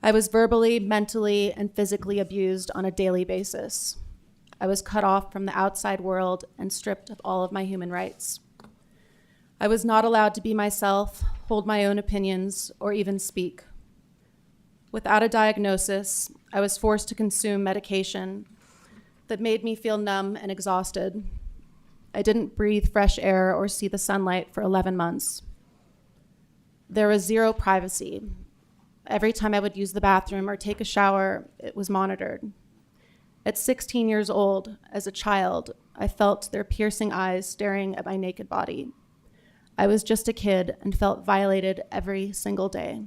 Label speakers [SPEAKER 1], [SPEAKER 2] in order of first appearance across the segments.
[SPEAKER 1] I was verbally, mentally, and physically abused on a daily basis. I was cut off from the outside world and stripped of all of my human rights. I was not allowed to be myself, hold my own opinions, or even speak. Without a diagnosis, I was forced to consume medication that made me feel numb and exhausted. I didn't breathe fresh air or see the sunlight for 11 months. There was zero privacy. Every time I would use the bathroom or take a shower, it was monitored. At 16 years old, as a child, I felt their piercing eyes staring at my naked body. I was just a kid and felt violated every single day.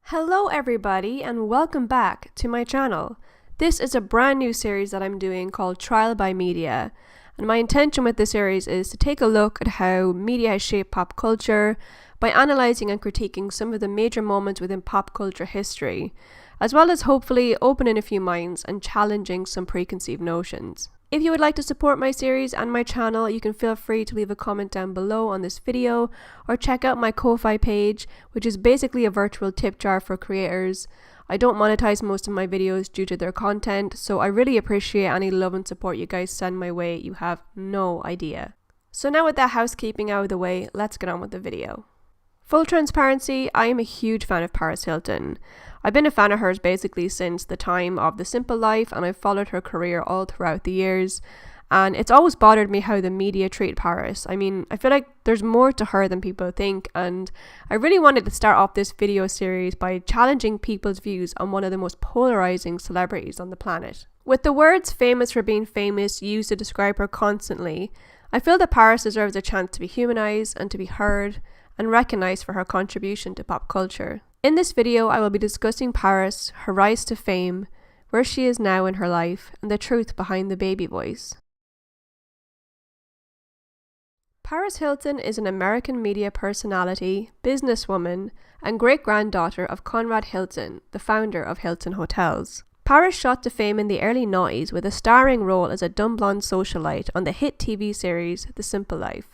[SPEAKER 2] Hello everybody and welcome back to my channel. This is a brand new series that I'm doing called Trial by Media, and my intention with this series is to take a look at how media has shaped pop culture by analysing and critiquing some of the major moments within pop culture history, as well as hopefully opening a few minds and challenging some preconceived notions. If you would like to support my series and my channel, you can feel free to leave a comment down below on this video or check out my Ko-Fi page, which is basically a virtual tip jar for creators. I don't monetize most of my videos due to their content, so I really appreciate any love and support you guys send my way. You have no idea. So now with that housekeeping out of the way, let's get on with the video. Full transparency, I am a huge fan of Paris Hilton. I've been a fan of hers basically since the time of The Simple Life, and I've followed her career all throughout the years. And it's always bothered me how the media treat Paris. I mean, I feel like there's more to her than people think, and I really wanted to start off this video series by challenging people's views on one of the most polarizing celebrities on the planet. With the words famous for being famous used to describe her constantly, I feel that Paris deserves a chance to be humanized and to be heard and recognized for her contribution to pop culture. In this video, I will be discussing Paris, her rise to fame, where she is now in her life, and the truth behind the baby voice. Paris Hilton is an American media personality, businesswoman, and great-granddaughter of Conrad Hilton, the founder of Hilton Hotels. Paris shot to fame in the early 90s with a starring role as a dumb blonde socialite on the hit TV series The Simple Life.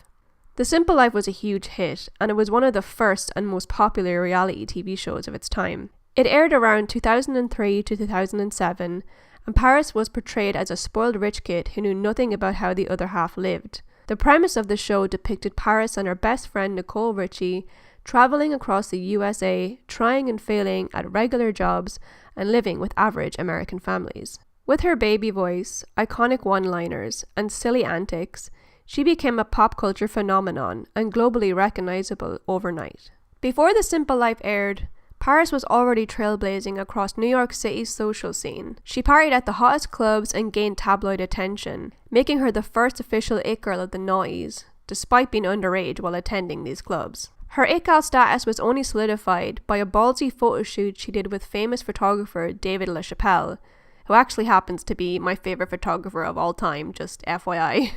[SPEAKER 2] The Simple Life was a huge hit, and it was one of the first and most popular reality TV shows of its time. It aired around 2003 to 2007, and Paris was portrayed as a spoiled rich kid who knew nothing about how the other half lived. The premise of the show depicted Paris and her best friend Nicole Richie traveling across the USA, trying and failing at regular jobs and living with average American families. With her baby voice, iconic one-liners, and silly antics, she became a pop culture phenomenon and globally recognizable overnight. Before The Simple Life aired, Paris was already trailblazing across New York City's social scene. She partied at the hottest clubs and gained tabloid attention, making her the first official it girl of the noughties, despite being underage while attending these clubs. Her it gal status was only solidified by a ballsy photo shoot she did with famous photographer David LaChapelle, who actually happens to be my favorite photographer of all time, just FYI.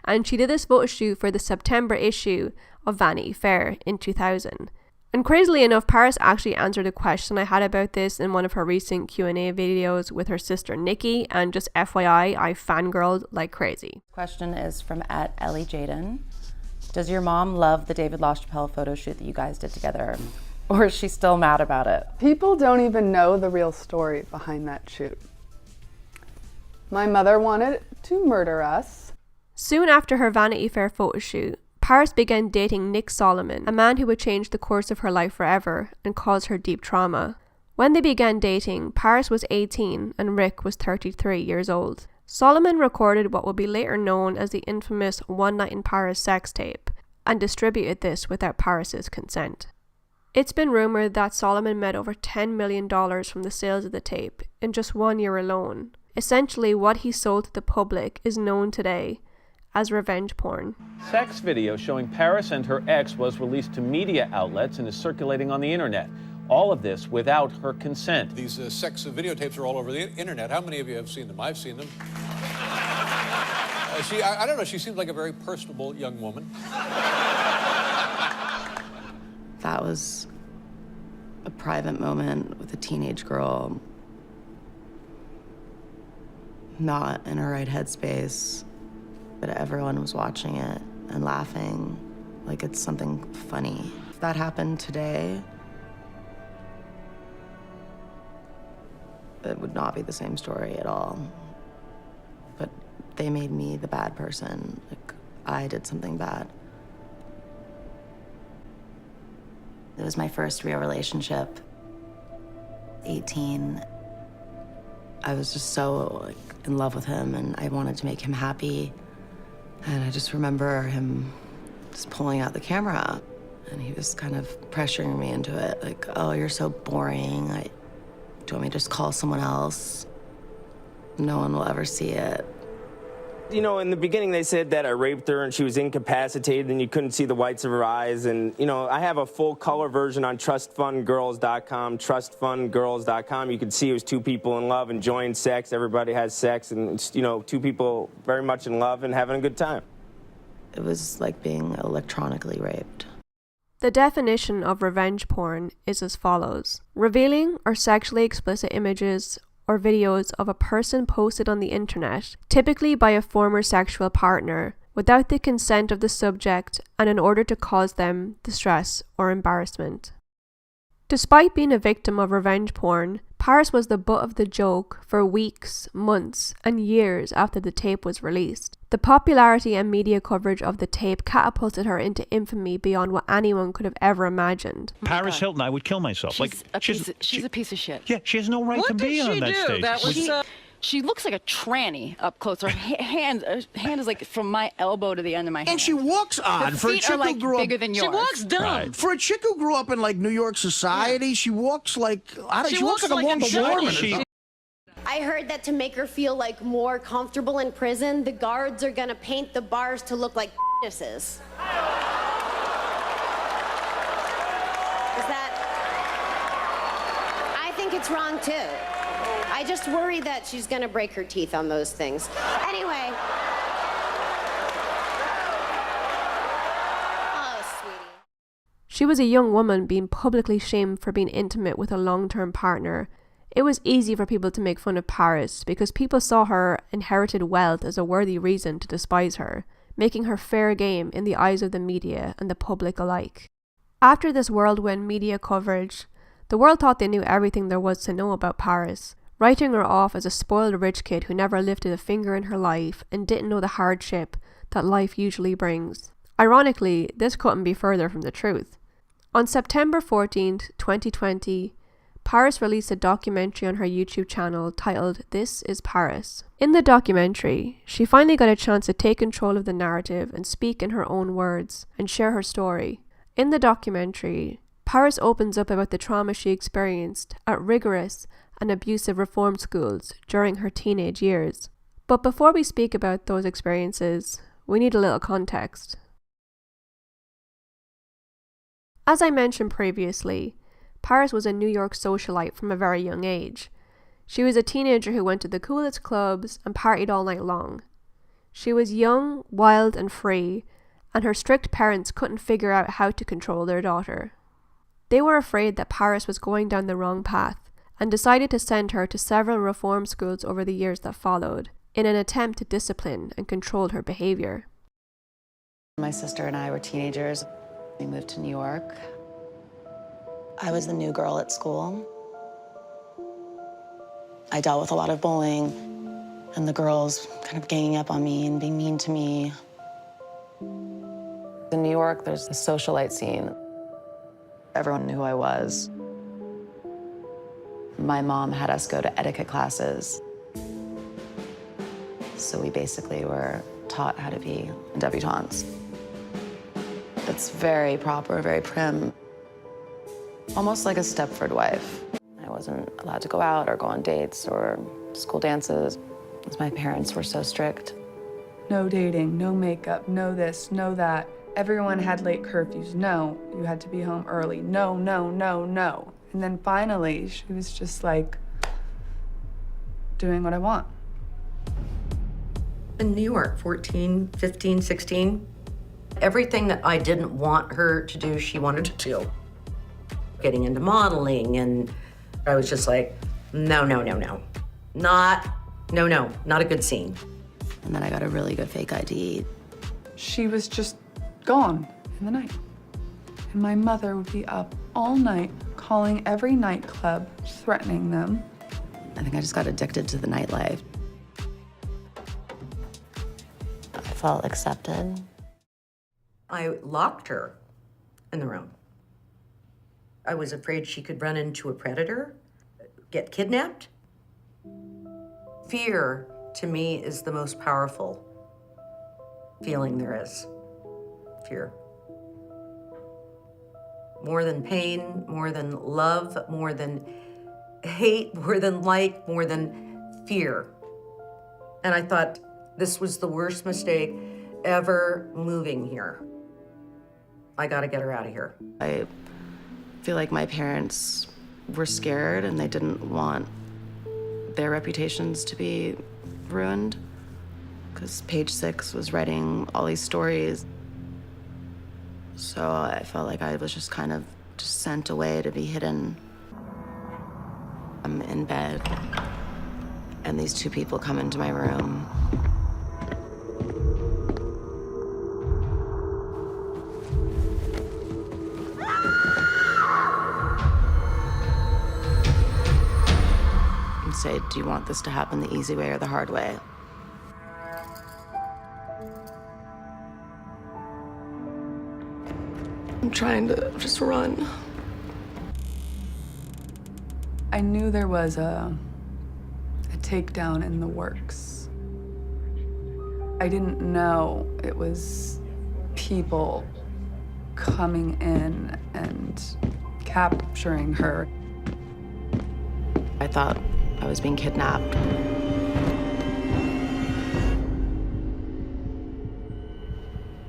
[SPEAKER 2] And she did this photo shoot for the September issue of Vanity Fair in 2000. And crazily enough, Paris actually answered a question I had about this in one of her recent Q&A videos with her sister Nicky, and just FYI, I fangirled like crazy.
[SPEAKER 3] Question is from @EllieJayden. Does your mom love the David LaChapelle photo shoot that you guys did together? Or is she still mad about it?
[SPEAKER 4] People don't even know the real story behind that shoot. My mother wanted to murder us.
[SPEAKER 2] Soon after her Vanity Fair photo shoot, Paris began dating Nick Solomon, a man who would change the course of her life forever and cause her deep trauma. When they began dating, Paris was 18 and Rick was 33 years old. Solomon recorded what would be later known as the infamous One Night in Paris sex tape and distributed this without Paris's consent. It's been rumoured that Solomon made over $10 million from the sales of the tape in just 1 year alone. Essentially, what he sold to the public is known today as revenge porn.
[SPEAKER 5] Sex video showing Paris and her ex was released to media outlets and is circulating on the internet. All of this without her consent.
[SPEAKER 6] These sex videotapes are all over the internet. How many of you have seen them? I've seen them. I don't know, she seems like a very personable young woman.
[SPEAKER 3] That was a private moment with a teenage girl.
[SPEAKER 7] not in her right headspace, but everyone was watching it and laughing like it's something funny. If that happened today, it would not be the same story at all. But they made me the bad person. Like, I did something bad. It was my first real relationship. 18. I was just so like in love with him, and I wanted to make him happy. And I just remember him just pulling out the camera, and he was kind of pressuring me into it. Like, oh, you're so boring. Do you want me to just call someone else? No one will ever see it.
[SPEAKER 8] You know, in the beginning they said that I raped her and she was incapacitated and you couldn't see the whites of her eyes. And, you know, I have a full color version on trustfundgirls.com, trustfundgirls.com. You can see it was two people in love enjoying sex. Everybody has sex, and it's, you know, two people very much in love and having a good time.
[SPEAKER 7] It was like being electronically raped.
[SPEAKER 2] The definition of revenge porn is as follows: revealing or sexually explicit images or videos of a person posted on the internet, typically by a former sexual partner, without the consent of the subject and in order to cause them distress or embarrassment. Despite being a victim of revenge porn, Paris was the butt of the joke for weeks, months, and years after the tape was released. The popularity and media coverage of the tape catapulted her into infamy beyond what anyone could have ever imagined.
[SPEAKER 9] Paris Hilton, I would kill myself.
[SPEAKER 10] She's a piece of shit.
[SPEAKER 9] Yeah, she has no right to be on that stage.
[SPEAKER 10] That was, she looks like a tranny up close. Her hand is like from my elbow to the end of my hand.
[SPEAKER 11] And she walks odd.
[SPEAKER 10] Her
[SPEAKER 11] for a
[SPEAKER 10] feet
[SPEAKER 11] chick
[SPEAKER 10] are like
[SPEAKER 11] who grew
[SPEAKER 10] bigger
[SPEAKER 11] up,
[SPEAKER 10] than yours. She walks dumb.
[SPEAKER 9] Right.
[SPEAKER 11] For a chick who grew up in like New York society, she walks like she walks like a Wonder Woman. or something.
[SPEAKER 12] I heard that to make her feel like more comfortable in prison, the guards are gonna paint the bars to look like penises. Is that? I think it's wrong too. I just worry that she's gonna break her teeth on those things. Anyway. Oh, sweetie.
[SPEAKER 2] She was a young woman being publicly shamed for being intimate with a long-term partner. It was easy for people to make fun of Paris because people saw her inherited wealth as a worthy reason to despise her, making her fair game in the eyes of the media and the public alike. After this whirlwind media coverage, the world thought they knew everything there was to know about Paris, writing her off as a spoiled rich kid who never lifted a finger in her life and didn't know the hardship that life usually brings. Ironically, this couldn't be further from the truth. On September 14th, 2020, Paris released a documentary on her YouTube channel titled This is Paris. In the documentary, she finally got a chance to take control of the narrative and speak in her own words and share her story. In the documentary, Paris opens up about the trauma she experienced at rigorous and abusive reform schools during her teenage years. But before we speak about those experiences, we need a little context. As I mentioned previously, Paris was a New York socialite from a very young age. She was a teenager who went to the coolest clubs and partied all night long. She was young, wild, and free, and her strict parents couldn't figure out how to control their daughter. They were afraid that Paris was going down the wrong path and decided to send her to several reform schools over the years that followed, in an attempt to discipline and control her behavior.
[SPEAKER 7] My sister and I were teenagers. We moved to New York. I was the new girl at school. I dealt with a lot of bullying and the girls kind of ganging up on me and being mean to me. In New York, there's a socialite scene. Everyone knew who I was. My mom had us go to etiquette classes. So we basically were taught how to be debutantes. It's very proper, very prim. Almost like a Stepford wife. I wasn't allowed to go out or go on dates or school dances, because my parents were so strict.
[SPEAKER 4] No dating, no makeup, no this, no that. Everyone had late curfews. No, you had to be home early. No, no, no, no. And then finally, she was just like, doing what I want.
[SPEAKER 13] In New York, 14, 15, 16, everything that I didn't want her to do, she wanted to do. Getting into modeling, and I was just like, no, no, no, no. Not No, not a good scene.
[SPEAKER 7] And then I got a really good fake ID.
[SPEAKER 4] She was just gone in the night. And my mother would be up all night calling every nightclub, threatening them.
[SPEAKER 7] I think I just got addicted to the nightlife. I felt accepted.
[SPEAKER 13] I locked her in the room. I was afraid she could run into a predator, get kidnapped. Fear, to me, is the most powerful feeling there is. Fear. More than pain, more than love, more than hate, more than like, more than fear. And I thought this was the worst mistake ever moving here. I gotta get her out of here.
[SPEAKER 7] I feel like my parents were scared and they didn't want their reputations to be ruined, because Page Six was writing all these stories. So I felt like I was just kind of just sent away to be hidden. I'm in bed, and these two people come into my room. And say, do you want this to happen the easy way or the hard way? I'm trying to just run.
[SPEAKER 4] I knew there was a takedown in the works. I didn't know it was people coming in and capturing her.
[SPEAKER 7] I thought I was being kidnapped.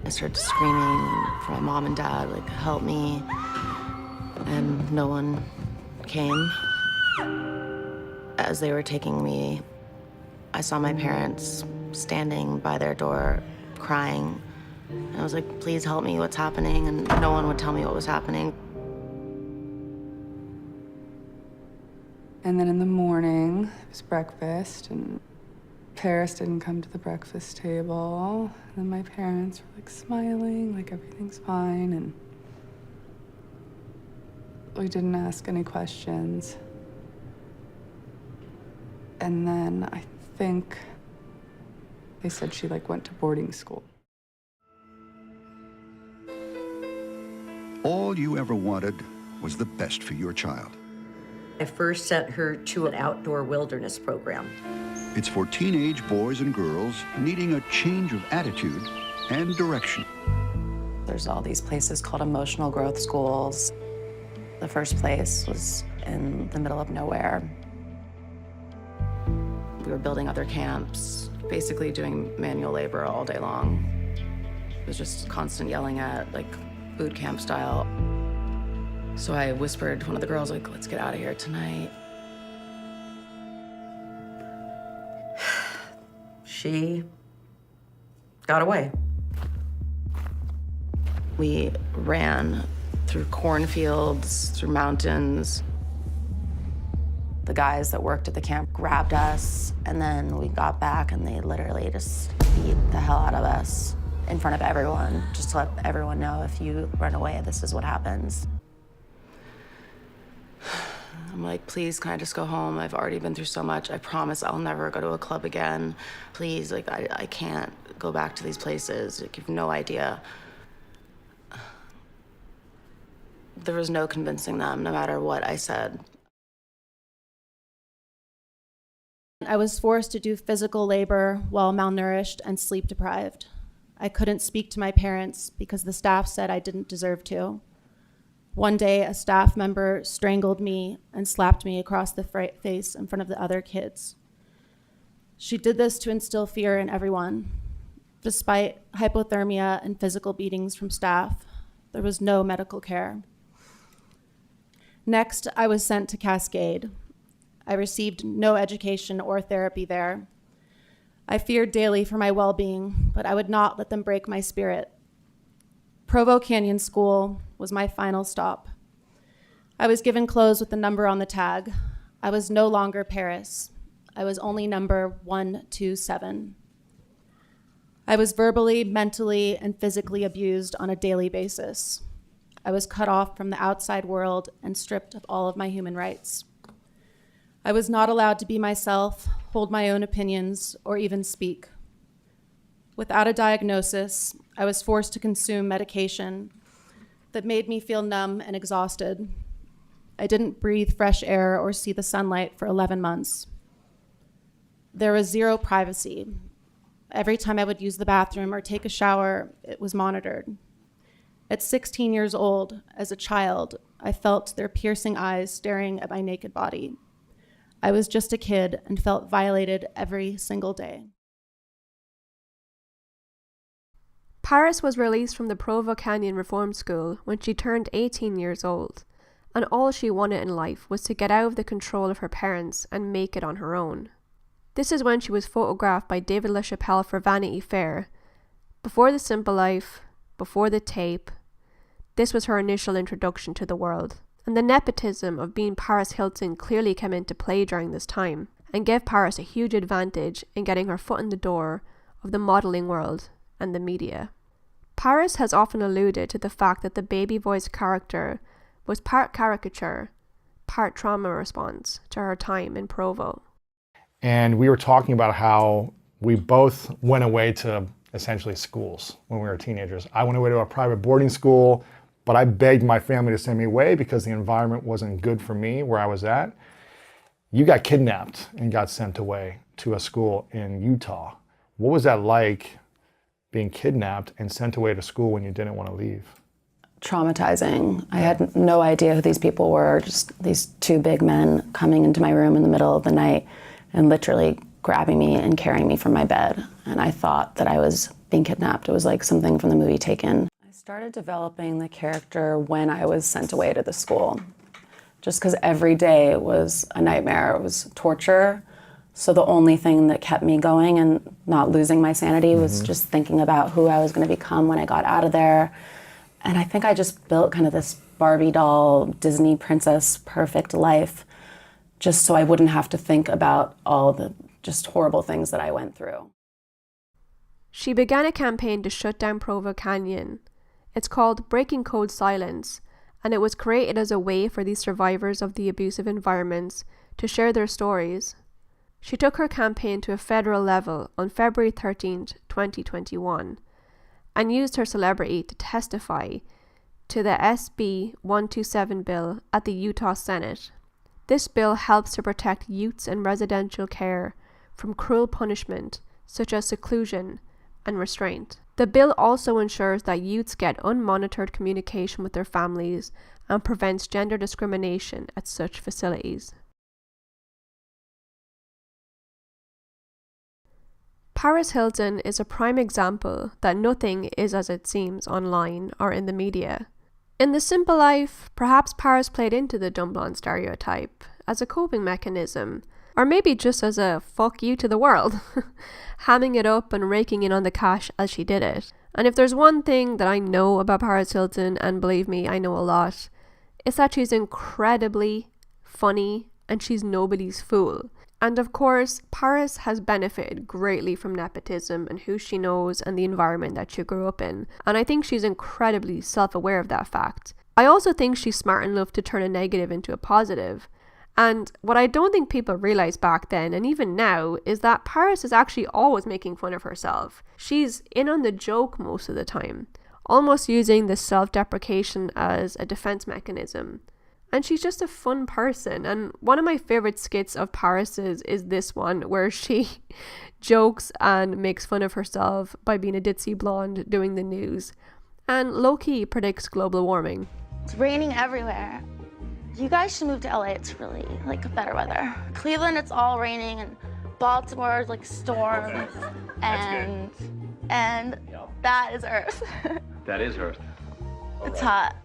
[SPEAKER 7] I started screaming for my mom and dad, like, help me. And no one came. As they were taking me, I saw my parents standing by their door, crying. And I was like, please help me, what's happening? And no one would tell me what was happening.
[SPEAKER 4] And then in the morning, it was breakfast, and Paris didn't come to the breakfast table. And then my parents were like smiling, like everything's fine, and we didn't ask any questions. And then I think they said she like went to boarding school.
[SPEAKER 14] All you ever wanted was the best for your child.
[SPEAKER 13] I first sent her to an outdoor wilderness program.
[SPEAKER 14] It's for teenage boys and girls needing a change of attitude and direction.
[SPEAKER 3] There's all these places called emotional growth schools. The first place was in the middle of nowhere.
[SPEAKER 7] We were building other camps, basically doing manual labor all day long. It was just constant yelling at, like, boot camp style. So I whispered to one of the girls, like, let's get out of here tonight.
[SPEAKER 13] She got away.
[SPEAKER 7] We ran through cornfields, through mountains. The guys that worked at the camp grabbed us, and then we got back and they literally just beat the hell out of us in front of everyone, just to let everyone know, if you run away, this is what happens. I'm like, please, can I just go home? I've already been through so much. I promise I'll never go to a club again. Please, like, I can't go back to these places. Like, you have no idea. There was no convincing them, no matter what I said.
[SPEAKER 1] I was forced to do physical labor while malnourished and sleep deprived. I couldn't speak to my parents because the staff said I didn't deserve to. One day, a staff member strangled me and slapped me across the face in front of the other kids. She did this to instill fear in everyone. Despite hypothermia and physical beatings from staff, there was no medical care. Next, I was sent to Cascade. I received no education or therapy there. I feared daily for my well-being, but I would not let them break my spirit. Provo Canyon School was my final stop. I was given clothes with the number on the tag. I was no longer Paris. I was only number 127. I was verbally, mentally, and physically abused on a daily basis. I was cut off from the outside world and stripped of all of my human rights. I was not allowed to be myself, hold my own opinions, or even speak. Without a diagnosis, I was forced to consume medication that made me feel numb and exhausted. I didn't breathe fresh air or see the sunlight for 11 months. There was zero privacy. Every time I would use the bathroom or take a shower, it was monitored. At 16 years old, as a child, I felt their piercing eyes staring at my naked body. I was just a kid and felt violated every single day.
[SPEAKER 2] Paris was released from the Provo Canyon Reform School when she turned 18 years old, and all she wanted in life was to get out of the control of her parents and make it on her own. This is when she was photographed by David LaChapelle for Vanity Fair. Before The Simple Life, before the tape, this was her initial introduction to the world. And the nepotism of being Paris Hilton clearly came into play during this time and gave Paris a huge advantage in getting her foot in the door of the modelling world and the media. Paris has often alluded to the fact that the baby voice character was part caricature, part trauma response to her time in Provo.
[SPEAKER 15] And we were talking about how we both went away to essentially schools when we were teenagers. I went away to a private boarding school, but I begged my family to send me away because the environment wasn't good for me where I was at. You got kidnapped and got sent away to a school in Utah. What was that like, being kidnapped and sent away to school when you didn't want to leave?
[SPEAKER 3] Traumatizing. I had no idea who these people were, just these two big men coming into my room in the middle of the night and literally grabbing me and carrying me from my bed. And I thought that I was being kidnapped. It was like something from the movie Taken. I started developing the character when I was sent away to the school, just because every day was a nightmare. It was torture. So the only thing that kept me going and not losing my sanity was just thinking about who I was going to become when I got out of there. And I think I just built kind of this Barbie doll, Disney princess, perfect life, just so I wouldn't have to think about all the just horrible things that I went through.
[SPEAKER 2] She began a campaign to shut down Provo Canyon. It's called Breaking Code Silence, and it was created as a way for these survivors of the abusive environments to share their stories. She took her campaign to a federal level on February 13th, 2021, and used her celebrity to testify to the SB 127 bill at the Utah Senate. This bill helps to protect youths in residential care from cruel punishment, such as seclusion and restraint. The bill also ensures that youths get unmonitored communication with their families and prevents gender discrimination at such facilities. Paris Hilton is a prime example that nothing is as it seems online or in the media. In The Simple Life, perhaps Paris played into the dumb blonde stereotype as a coping mechanism, or maybe just as a fuck you to the world, hamming it up and raking in on the cash as she did it. And if there's one thing that I know about Paris Hilton, and believe me, I know a lot, it's that she's incredibly funny and she's nobody's fool. And of course, Paris has benefited greatly from nepotism and who she knows and the environment that she grew up in. And I think she's incredibly self-aware of that fact. I also think she's smart enough to turn a negative into a positive. And what I don't think people realized back then, and even now, is that Paris is actually always making fun of herself. She's in on the joke most of the time, almost using this self-deprecation as a defense mechanism. And she's just a fun person. And one of my favorite skits of Paris's is this one, where she jokes and makes fun of herself by being a ditzy blonde doing the news. And low-key predicts global warming.
[SPEAKER 16] It's raining everywhere. You guys should move to LA. It's really like better weather. Cleveland, it's all raining, and Baltimore is like storms. And that is Earth.
[SPEAKER 5] That is Earth.
[SPEAKER 16] It's hot.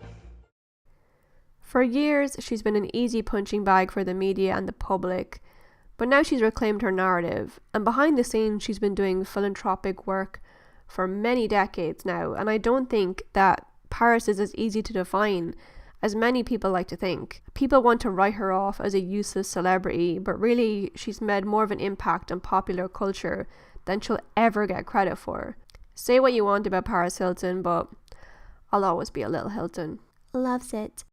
[SPEAKER 2] For years, she's been an easy punching bag for the media and the public, but now she's reclaimed her narrative, and behind the scenes she's been doing philanthropic work for many decades now, and I don't think that Paris is as easy to define as many people like to think. People want to write her off as a useless celebrity, but really she's made more of an impact on popular culture than she'll ever get credit for. Say what you want about Paris Hilton, but I'll always be a little Hilton. Loves it.